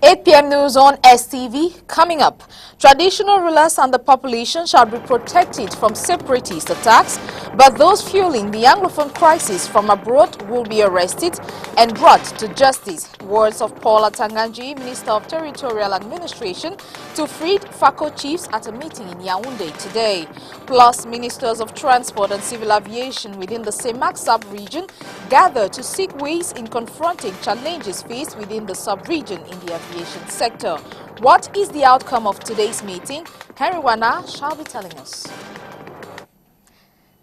8 p.m. news on STV. Coming up, traditional rulers and the population shall be protected from separatist attacks, but those fueling the Anglophone crisis from abroad will be arrested and brought to justice. Words of Paul Atanganji, Minister of Territorial Administration, to freed FACO chiefs at a meeting in Yaoundé today. Plus, ministers of transport and civil aviation within the Semak sub-region gathered to seek ways in confronting challenges faced within the sub-region in the aviation sector. What is the outcome of today's meeting? Henry Wana shall be telling us.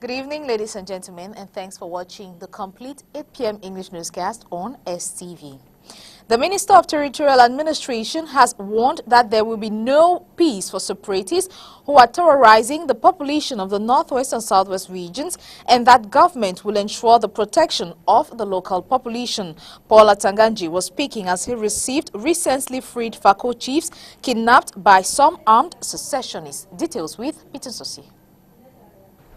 Good evening, ladies and gentlemen, and thanks for watching the complete 8 p.m. English newscast on STV. The Minister of Territorial Administration has warned that there will be no peace for separatists who are terrorizing the population of the Northwest and Southwest regions, and that government will ensure the protection of the local population. Paul Atanganji was speaking as he received recently freed FACO chiefs kidnapped by some armed secessionists. Details with Peter Sosi.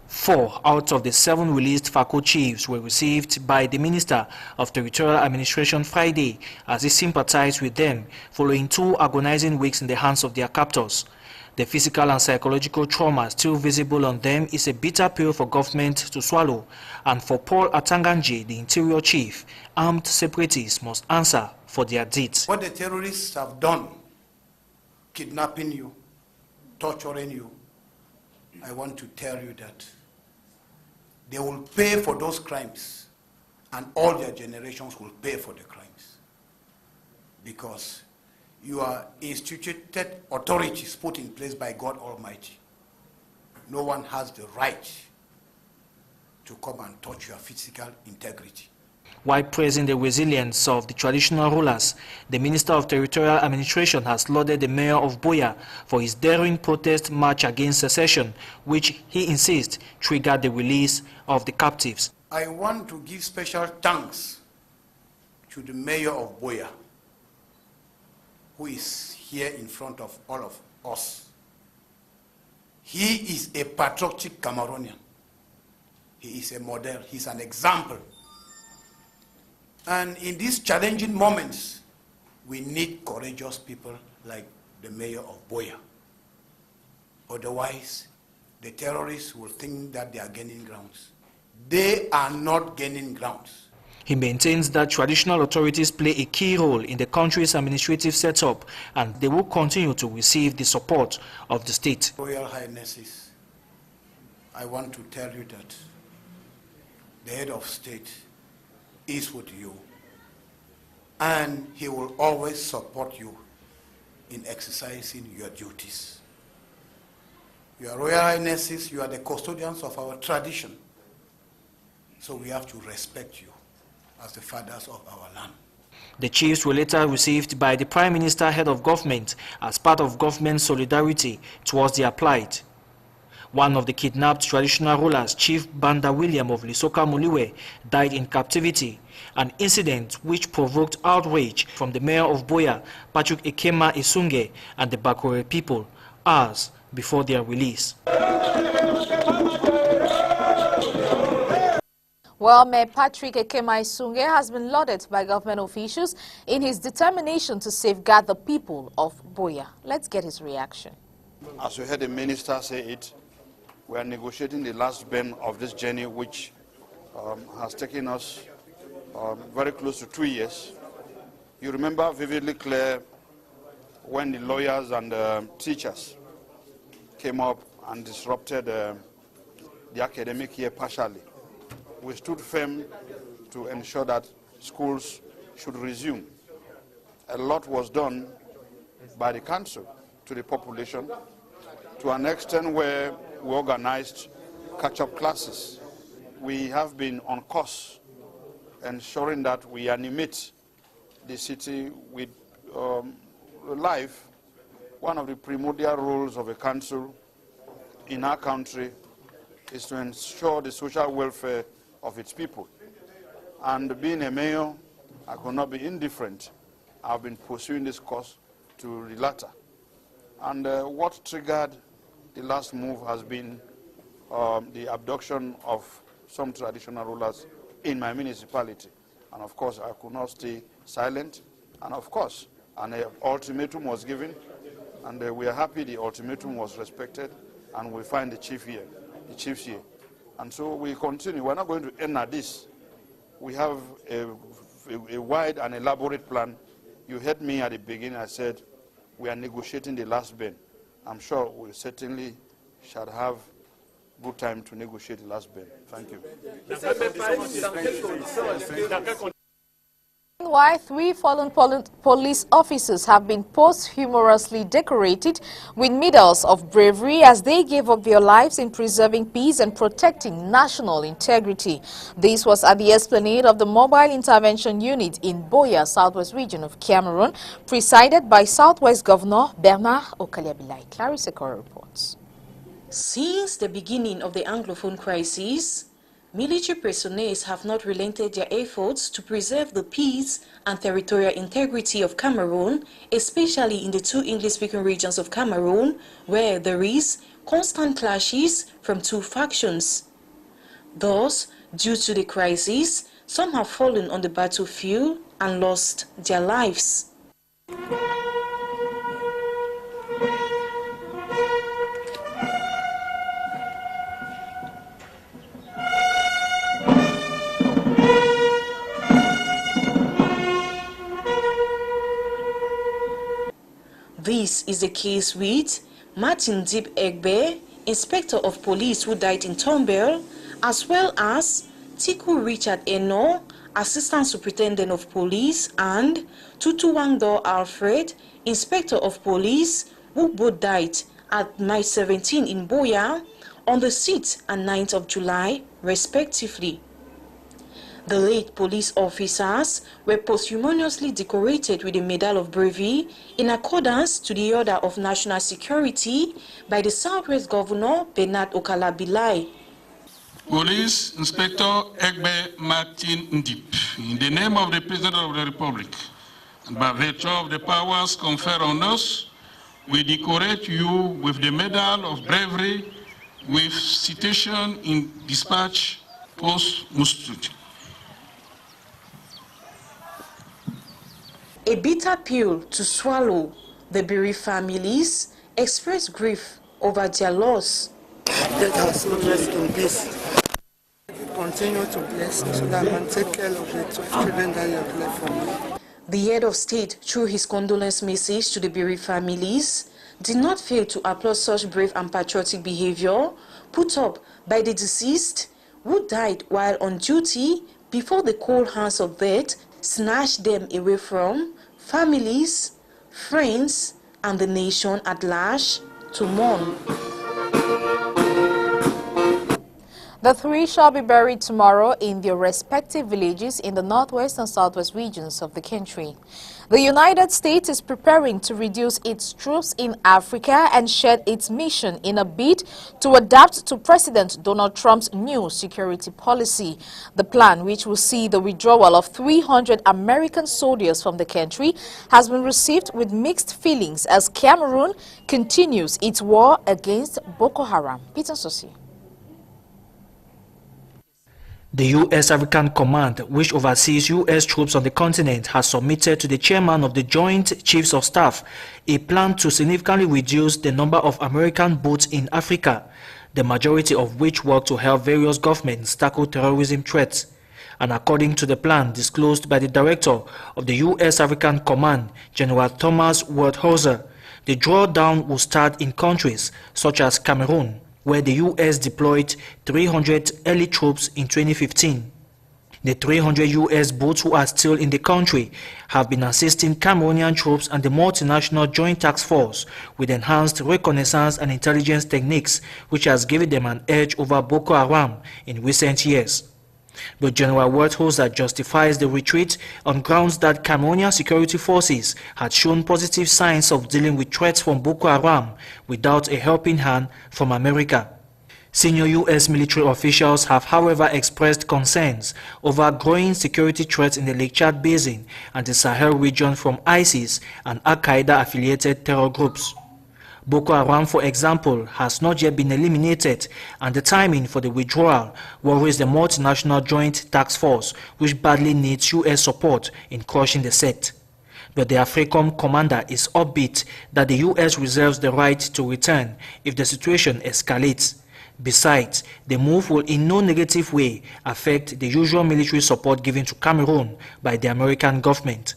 4 out of the 7 released FACO chiefs were received by the Minister of Territorial Administration Friday as he sympathized with them following 2 agonizing weeks in the hands of their captors. The physical and psychological trauma still visible on them is a bitter pill for government to swallow, and for Paul Atanganji, the Interior Chief, armed separatists must answer for their deeds. What the terrorists have done, kidnapping you, torturing you, I want to tell you that they will pay for those crimes, and all their generations will pay for the crimes. Because you are instituted authorities put in place by God Almighty. No one has the right to come and touch your physical integrity. While praising the resilience of the traditional rulers, the Minister of Territorial Administration has lauded the Mayor of Buea for his daring protest march against secession, which he insists triggered the release of the captives. I want to give special thanks to the Mayor of Buea, who is here in front of all of us. He is a patriotic Cameroonian. He is a model. He is an example. And in these challenging moments, we need courageous people like the Mayor of Buea. Otherwise, the terrorists will think that they are gaining grounds. They are not gaining grounds. He maintains that traditional authorities play a key role in the country's administrative setup, and they will continue to receive the support of the state. Royal Highnesses, I want to tell you that the head of state is with you, and he will always support you in exercising your duties. Your Royal Highnesses, you are the custodians of our tradition, so we have to respect you as the fathers of our land. The chiefs were later received by the Prime Minister, head of government, as part of government solidarity towards their plight. One of the kidnapped traditional rulers, Chief Banda William of Lisoka Muliwe, died in captivity, an incident which provoked outrage from the Mayor of Buea, Patrick Ekema Isunge, and the Bakore people, hours before their release. Well, Mayor Patrick Ekema Isunge has been lauded by government officials in his determination to safeguard the people of Buea. Let's get his reaction. As we heard the minister say it, we are negotiating the last bend of this journey, which has taken us very close to 2 years. You remember vividly clear when the lawyers and teachers came up and disrupted the academic year partially. We stood firm to ensure that schools should resume. A lot was done by the council to the population, to an extent where we organized catch-up classes. We have been on course, ensuring that we animate the city with life. One of the primordial roles of a council in our country is to ensure the social welfare of its people. And being a mayor, I could not be indifferent. I've been pursuing this course to the latter. And what triggered the last move has been the abduction of some traditional rulers in my municipality. And of course, I could not stay silent. And of course, and an ultimatum was given, and we are happy the ultimatum was respected, and we find the chiefs here. And so we continue. We're not going to end at this. We have a wide and elaborate plan. You heard me at the beginning. I said we are negotiating the last bend. I'm sure we certainly shall have good time to negotiate the last bend. Thank you. Meanwhile, 3 fallen police officers have been posthumously decorated with medals of bravery as they gave up their lives in preserving peace and protecting national integrity. This was at the esplanade of the Mobile Intervention Unit in Boya, Southwest region of Cameroon, presided by Southwest Governor Bernard Okaliabilai. Clarissa Kora reports. Since the beginning of the Anglophone crisis, military personnel have not relented their efforts to preserve the peace and territorial integrity of Cameroon, especially in the 2 English-speaking regions of Cameroon, where there is constant clashes from 2 factions. Thus, due to the crisis, some have fallen on the battlefield and lost their lives. This is the case with Martin Dib Egbe, Inspector of Police who died in Tombel, as well as Tiku Richard Eno, Assistant Superintendent of Police, and Tutu Wangdo Alfred, Inspector of Police, who both died at night 17 in Boya on the 6th and 9th of July, respectively. The late police officers were posthumously decorated with a Medal of Bravery in accordance to the Order of National Security by the Southwest Governor Bernard Okalabilai. Police Inspector Egbe Martin Ndip, in the name of the President of the Republic, and by virtue of the powers conferred on us, we decorate you with the Medal of Bravery with citation in dispatch post-mustum. A bitter pill to swallow, the bereaved families express grief over their loss. Let us rest in peace. Continue to bless so that I can take care of the 2 children that you have left for me. The head of state, through his condolence message to the bereaved families, did not fail to applaud such brave and patriotic behavior put up by the deceased, who died while on duty before the cold hands of death snatched them away from families, friends, and the nation at large to mourn. The 3 shall be buried tomorrow in their respective villages in the northwest and southwest regions of the country. The United States is preparing to reduce its troops in Africa and shed its mission in a bid to adapt to President Donald Trump's new security policy. The plan, which will see the withdrawal of 300 American soldiers from the country, has been received with mixed feelings as Cameroon continues its war against Boko Haram. Peter Sosi. The U.S. African Command, which oversees U.S. troops on the continent, has submitted to the chairman of the Joint Chiefs of Staff a plan to significantly reduce the number of American boats in Africa, the majority of which work to help various governments tackle terrorism threats. And according to the plan disclosed by the director of the U.S. African Command, General Thomas Waldhauser, the drawdown will start in countries such as Cameroon, where the U.S. deployed 300 early troops in 2015. The 300 U.S. boats who are still in the country have been assisting Cameroonian troops and the multinational Joint Task Force with enhanced reconnaissance and intelligence techniques, which has given them an edge over Boko Haram in recent years. But General Waldhauser justifies the retreat on grounds that Cameroonian security forces had shown positive signs of dealing with threats from Boko Haram without a helping hand from America. Senior U.S. military officials have, however, expressed concerns over growing security threats in the Lake Chad Basin and the Sahel region from ISIS and Al-Qaeda-affiliated terror groups. Boko Haram, for example, has not yet been eliminated, and the timing for the withdrawal worries the multinational Joint Task Force, which badly needs U.S. support in crushing the sect. but the AFRICOM commander is upbeat that the U.S. reserves the right to return if the situation escalates. Besides, the move will in no negative way affect the usual military support given to Cameroon by the American government.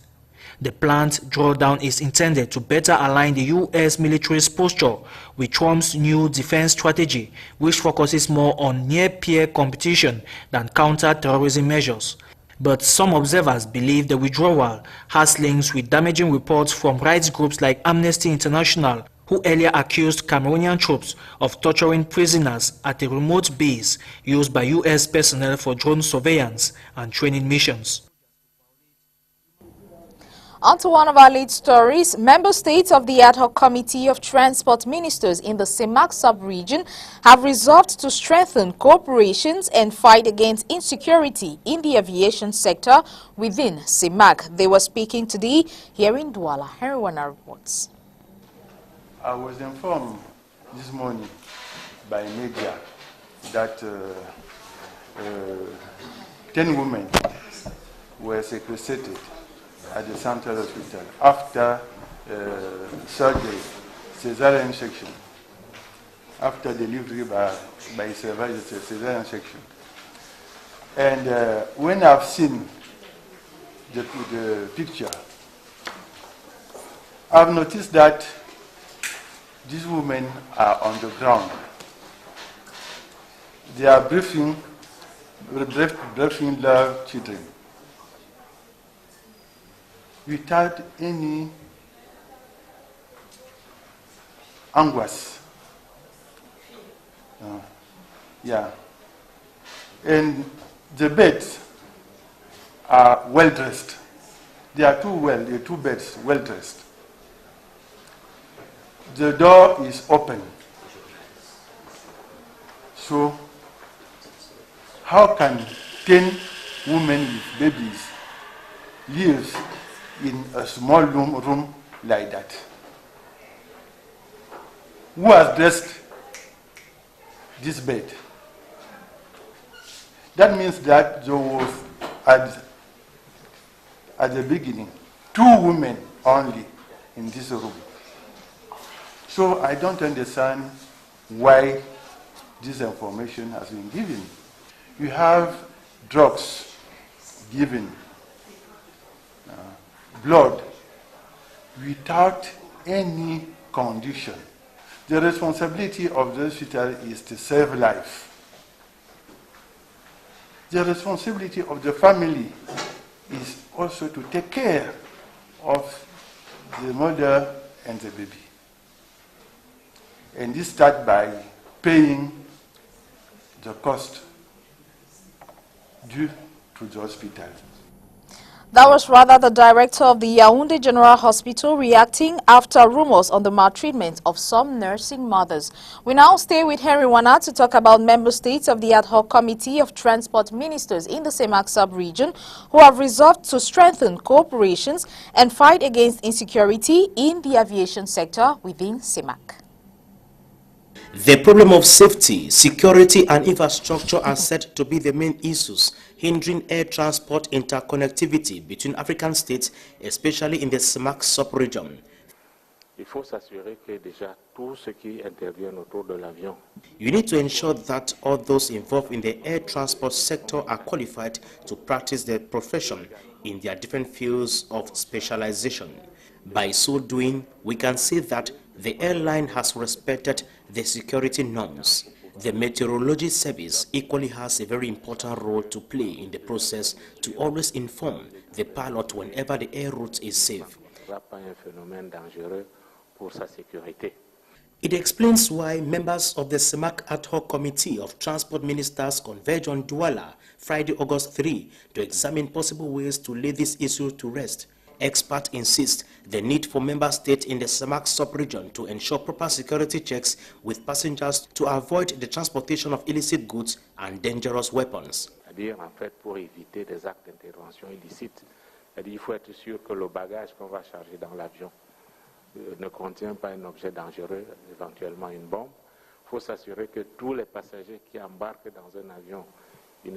The planned drawdown is intended to better align the U.S. military's posture with Trump's new defense strategy, which focuses more on near-peer competition than counter-terrorism measures. But some observers believe the withdrawal has links with damaging reports from rights groups like Amnesty International, who earlier accused Cameroonian troops of torturing prisoners at a remote base used by U.S. personnel for drone surveillance and training missions. On to one of our lead stories. Member states of the Ad Hoc Committee of Transport Ministers in the CEMAC sub-region have resolved to strengthen cooperations and fight against insecurity in the aviation sector within CEMAC. They were speaking today here in Douala. Henry Wana reports. I was informed this morning by media that 10 women were sequestrated at the Central Hospital after surgery, cesarean section, after delivery by cesarean section. And when I've seen the picture, I've noticed that these women are on the ground. They are breastfeeding their children without any anguish. Yeah. And the beds are well dressed. They are two beds well dressed. The door is open. So, how can 10 women with babies live in a small room like that? Who has dressed this bed? That means that there was, at the beginning, 2 women only in this room. So I don't understand why this information has been given. You have drugs given, blood, without any condition. The responsibility of the hospital is to save life. The responsibility of the family is also to take care of the mother and the baby. And this starts by paying the cost due to the hospital. That was rather the director of the Yaoundé General Hospital reacting after rumors on the maltreatment of some nursing mothers. We now stay with Henry Wana to talk about member states of the Ad Hoc Committee of Transport Ministers in the CEMAC sub-region who have resolved to strengthen cooperations and fight against insecurity in the aviation sector within CEMAC. The problem of safety, security and infrastructure are said to be the main issues hindering air transport interconnectivity between African states, especially in the CEMAC sub-region. Il faut s'assurer que déjà tout ce qui intervient autour de l'avion. You need to ensure that all those involved in the air transport sector are qualified to practice their profession in their different fields of specialization. By so doing, we can say that the airline has respected the security norms. The meteorology service equally has a very important role to play in the process to always inform the pilot whenever the air route is safe. It explains why members of the CEMAC Ad Hoc Committee of Transport Ministers converged on Douala Friday, August 3 to examine possible ways to lay this issue to rest. Experts insist the need for member states in the CEMAC sub-region to ensure proper security checks with passengers to avoid the transportation of illicit goods and dangerous weapons. C'est-à-dire, en fait, pour éviter des actes d'intervention illicites, il faut être sûr que le bagage qu'on va charger dans l'avion ne contient pas un objet dangereux, éventuellement une bombe. Il faut s'assurer que tous les passagers qui embarquent dans un avion, ils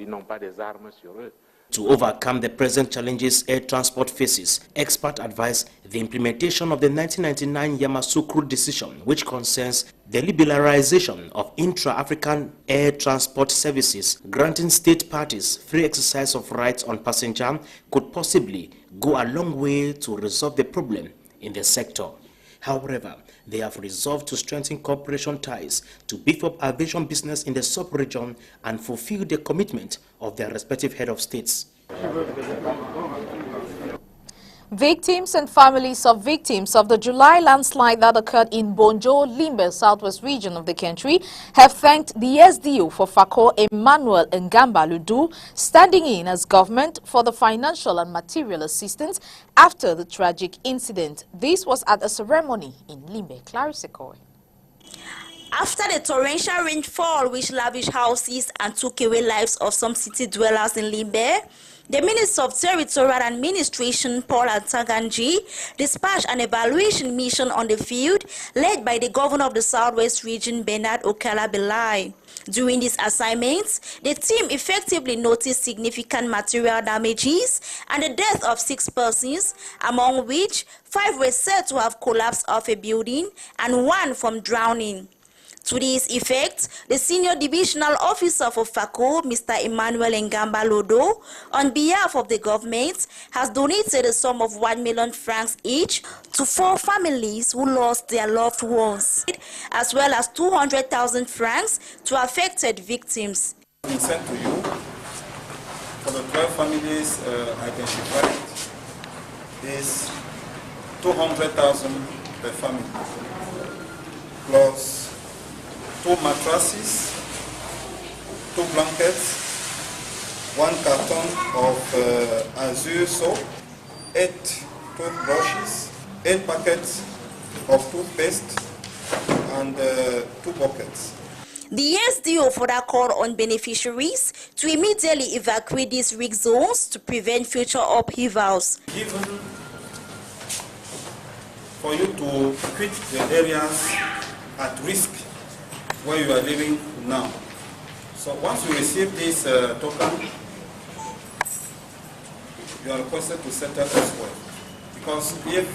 n'ont pas des armes sur eux. To overcome the present challenges air transport faces, experts advise the implementation of the 1999 Yamoussoukro decision, which concerns the liberalization of intra-African air transport services, granting state parties free exercise of rights on passenger, could possibly go a long way to resolve the problem in the sector. However, they have resolved to strengthen cooperation ties to beef up aviation business in the sub-region and fulfill the commitment of their respective head of states. Victims and families of victims of the July landslide that occurred in Bonjo, Limbe, southwest region of the country, have thanked the SDO for Fako Emmanuel Ngamba Ludu, standing in as government for the financial and material assistance after the tragic incident. This was at a ceremony in Limbe. Clarissa Koy. After the torrential rainfall which lavished houses and took away lives of some city dwellers in Limbe, the Minister of Territorial Administration, Paul Ataganji, dispatched an evaluation mission on the field led by the Governor of the Southwest Region, Bernard Okala-Belai. During these assignments, the team effectively noticed significant material damages and the death of 6 persons, among which 5 were said to have collapsed off a building and 1 from drowning. To this effect, the Senior Divisional Officer for Fako, Mr. Emmanuel Ngamba Lodo, on behalf of the government, has donated a sum of 1 million francs each to 4 families who lost their loved ones, as well as 200,000 francs to affected victims. We sent to you for the 12 families identified is 200,000 per family, plus 2 mattresses, 2 blankets, 1 carton of azure soap, 8 toothbrushes, 8 packets of toothpaste, and 2 buckets. The SDO further called on beneficiaries to immediately evacuate these risk zones to prevent future upheavals. Given for you to quit the areas at risk where you are living now. So once you receive this token, you are requested to settle elsewhere. Because if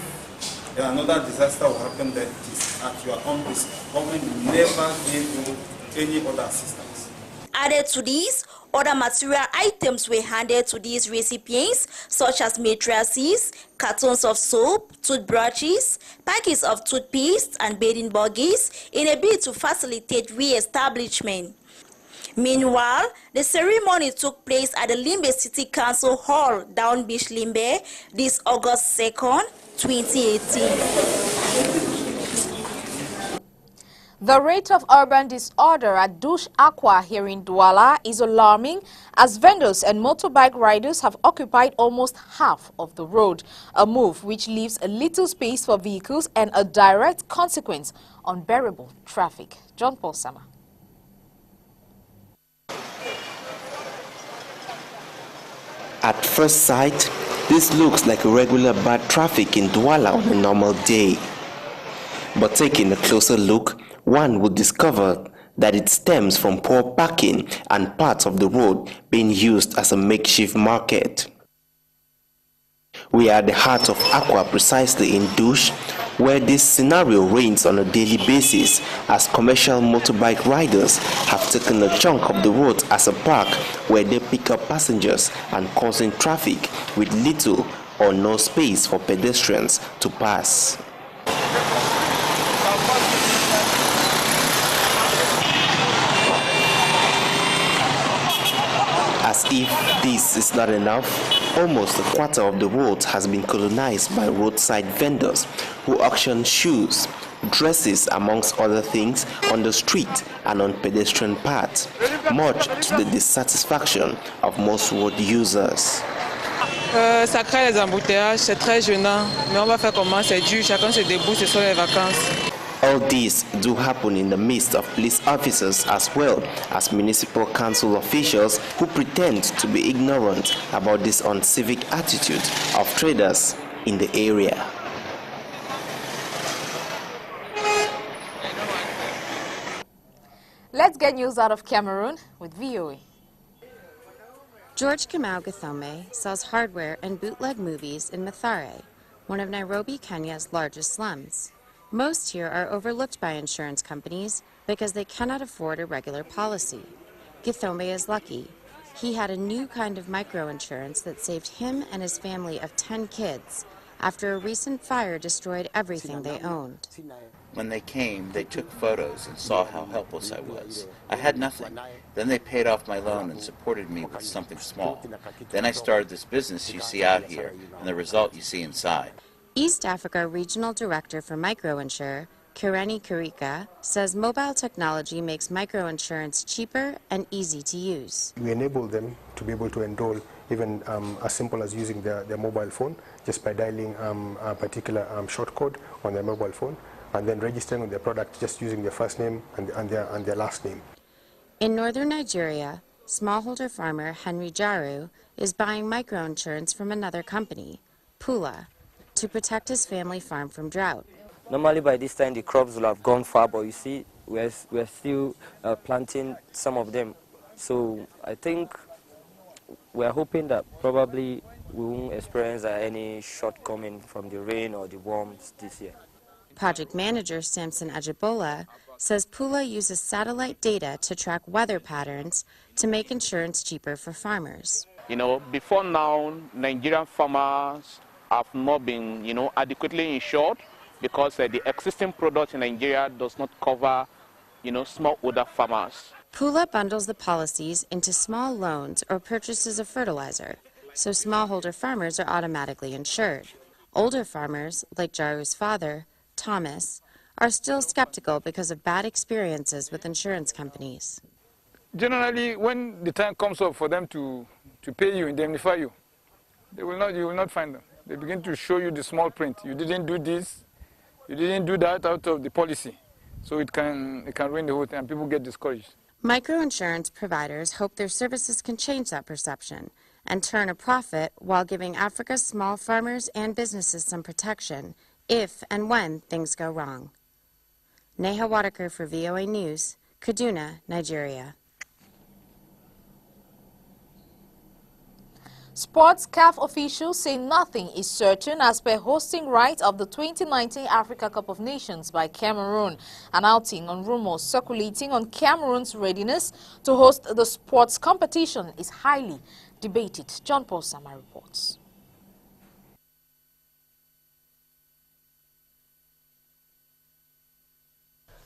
another disaster will happen, that is at your own risk. Government will never give you any other assistance. Added to these, other material items were handed to these recipients, such as mattresses, cartons of soap, toothbrushes, packets of toothpaste, and bathing buggies in a bid to facilitate re-establishment. Meanwhile, the ceremony took place at the Limbe City Council Hall, Down Beach, Limbe, this August 2nd, 2018. The rate of urban disorder at Douche Aqua here in Douala is alarming, as vendors and motorbike riders have occupied almost half of the road, a move which leaves a little space for vehicles and a direct consequence on unbearable traffic. John Paul Sama. At first sight, this looks like a regular bad traffic in Douala on a normal day. But taking a closer look, one will discover that it stems from poor parking and parts of the road being used as a makeshift market. We are at the heart of Aqua, precisely in Douche, where this scenario reigns on a daily basis, as commercial motorbike riders have taken a chunk of the road as a park where they pick up passengers and causing traffic with little or no space for pedestrians to pass. As if this is not enough, almost a quarter of the road has been colonized by roadside vendors who auction shoes, dresses, amongst other things, on the street and on pedestrian paths, much to the dissatisfaction of most road users. Ça crée les embouteillages, c'est très gênant, mais on va faire comment, c'est dur, chacun se débrouille, ce sont les vacances. All this do happen in the midst of police officers as well as municipal council officials who pretend to be ignorant about this uncivic attitude of traders in the area. Let's get news out of Cameroon with VOA. George Kamau Githome sells hardware and bootleg movies in Mathare, one of Nairobi, Kenya's largest slums. Most here are overlooked by insurance companies because they cannot afford a regular policy. Githome is lucky. He had a new kind of microinsurance that saved him and his family of 10 kids after a recent fire destroyed everything they owned. When they came, they took photos and saw how helpless I was. I had nothing. Then they paid off my loan and supported me with something small. Then I started this business you see out here, and the result you see inside. East Africa Regional Director for Microinsure, Kireni Karika, says mobile technology makes microinsurance cheaper and easy to use. We enable them to be able to enroll even as simple as using their mobile phone, just by dialing a particular short code on their mobile phone, and then registering on their product just using their first name and their last name. In northern Nigeria, smallholder farmer Henry Jaru is buying microinsurance from another company, Pula, to protect his family farm from drought. Normally by this time the crops will have gone far, but you see we're still planting some of them. So I think we're hoping that probably we won't experience any shortcoming from the rain or the worms this year. Project manager Samson Ajibola says Pula uses satellite data to track weather patterns to make insurance cheaper for farmers. You know, before now, Nigerian farmers have not been, adequately insured because the existing product in Nigeria does not cover, smallholder farmers. Pula bundles the policies into small loans or purchases of fertilizer, so smallholder farmers are automatically insured. Older farmers, like Jaru's father, Thomas, are still skeptical because of bad experiences with insurance companies. Generally, when the time comes up for them to pay you, indemnify you, you will not find them. They begin to show you the small print. You didn't do this, you didn't do that out of the policy. So it can ruin the whole thing and people get discouraged. Microinsurance providers hope their services can change that perception and turn a profit while giving Africa's small farmers and businesses some protection if and when things go wrong. Neha Wadekar for VOA News, Kaduna, Nigeria. Sports CAF officials say nothing is certain as per hosting rights of the 2019 Africa Cup of Nations by Cameroon. An outing on rumors circulating on Cameroon's readiness to host the sports competition is highly debated. John Paul Sama reports.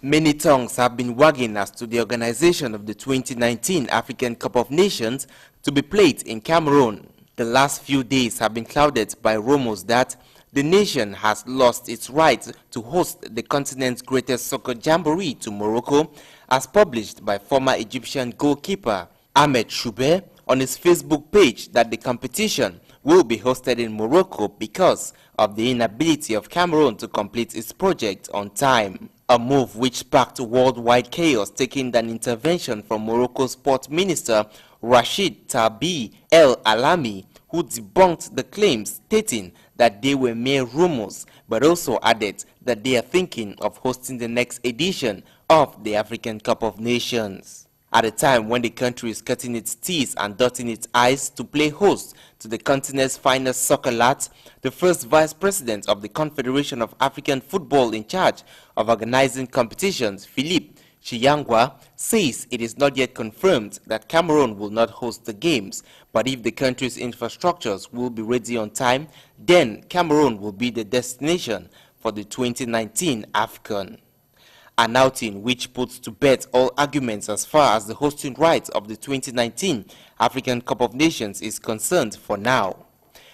Many tongues have been wagging as to the organization of the 2019 African Cup of Nations to be played in Cameroon. The last few days have been clouded by rumors that the nation has lost its right to host the continent's greatest soccer jamboree to Morocco, as published by former Egyptian goalkeeper Ahmed Choubet on his Facebook page that the competition will be hosted in Morocco because of the inability of Cameroon to complete its project on time. A move which sparked worldwide chaos, taking an intervention from Morocco's Sport Minister Rachid Tabi El Alami, who debunked the claims, stating that they were mere rumors, but also added that they are thinking of hosting the next edition of the African Cup of Nations. At a time when the country is cutting its teeth and dotting its I's to play host to the continent's finest soccer lads, the first vice president of the Confederation of African Football in charge of organizing competitions, Philippe Chiyangwa, says it is not yet confirmed that Cameroon will not host the games, but if the country's infrastructures will be ready on time, then Cameroon will be the destination for the 2019 AFCON. An outing which puts to bed all arguments as far as the hosting rights of the 2019 African Cup of Nations is concerned for now.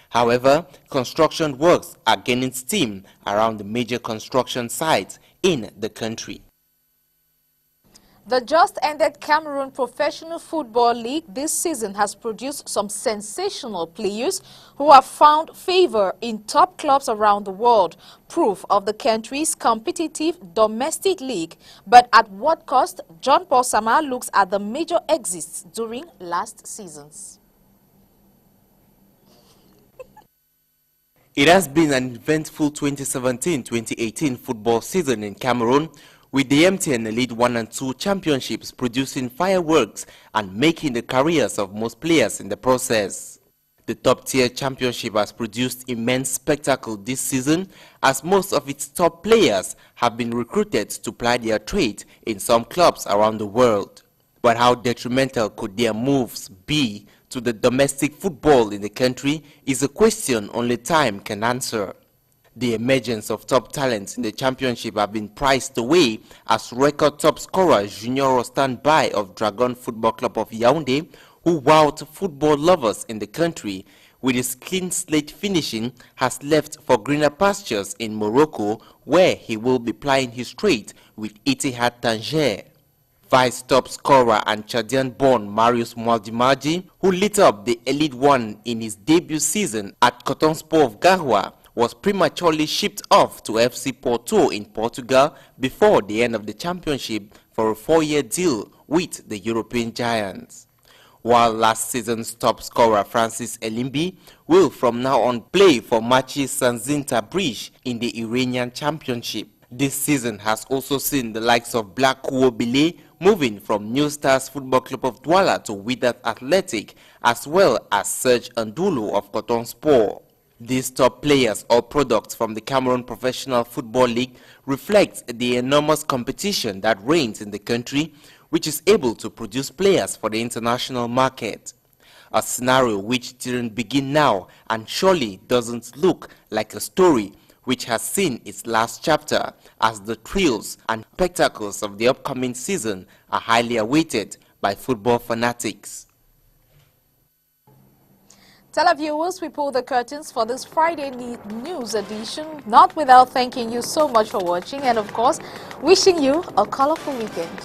However, construction works are gaining steam around the major construction sites in the country. The just-ended Cameroon Professional Football League this season has produced some sensational players who have found favor in top clubs around the world, proof of the country's competitive domestic league. But at what cost? John Paul Sama looks at the major exits during last seasons. It has been an eventful 2017-2018 football season in Cameroon, with the MTN Elite 1 and 2 championships producing fireworks and making the careers of most players in the process. The top-tier championship has produced immense spectacle this season, as most of its top players have been recruited to ply their trade in some clubs around the world. But how detrimental could their moves be to the domestic football in the country is a question only time can answer. The emergence of top talents in the championship have been priced away as record top scorer Junior Rostanbai of Dragon Football Club of Yaoundé, who wowed football lovers in the country with his clean slate finishing, has left for greener pastures in Morocco, where he will be plying his trade with Ittihad Tanger. Vice top scorer and Chadian-born Marius Mwaldimaji, who lit up the Elite 1 in his debut season at Cotonsport of Garoua, was prematurely shipped off to FC Porto in Portugal before the end of the championship for a 4-year deal with the European giants. While last season's top scorer Francis Elimbi will from now on play for Machi Sanzin Tabriz in the Iranian championship. This season has also seen the likes of Black Kuobile moving from New Stars Football Club of Douala to Wydad Athletic, as well as Serge Andulu of Cotonsport. These top players or products from the Cameroon Professional Football League reflect the enormous competition that reigns in the country, which is able to produce players for the international market. A scenario which didn't begin now and surely doesn't look like a story which has seen its last chapter, as the thrills and spectacles of the upcoming season are highly awaited by football fanatics. Televiewers, we pull the curtains for this Friday news edition, not without thanking you so much for watching and, of course, wishing you a colorful weekend.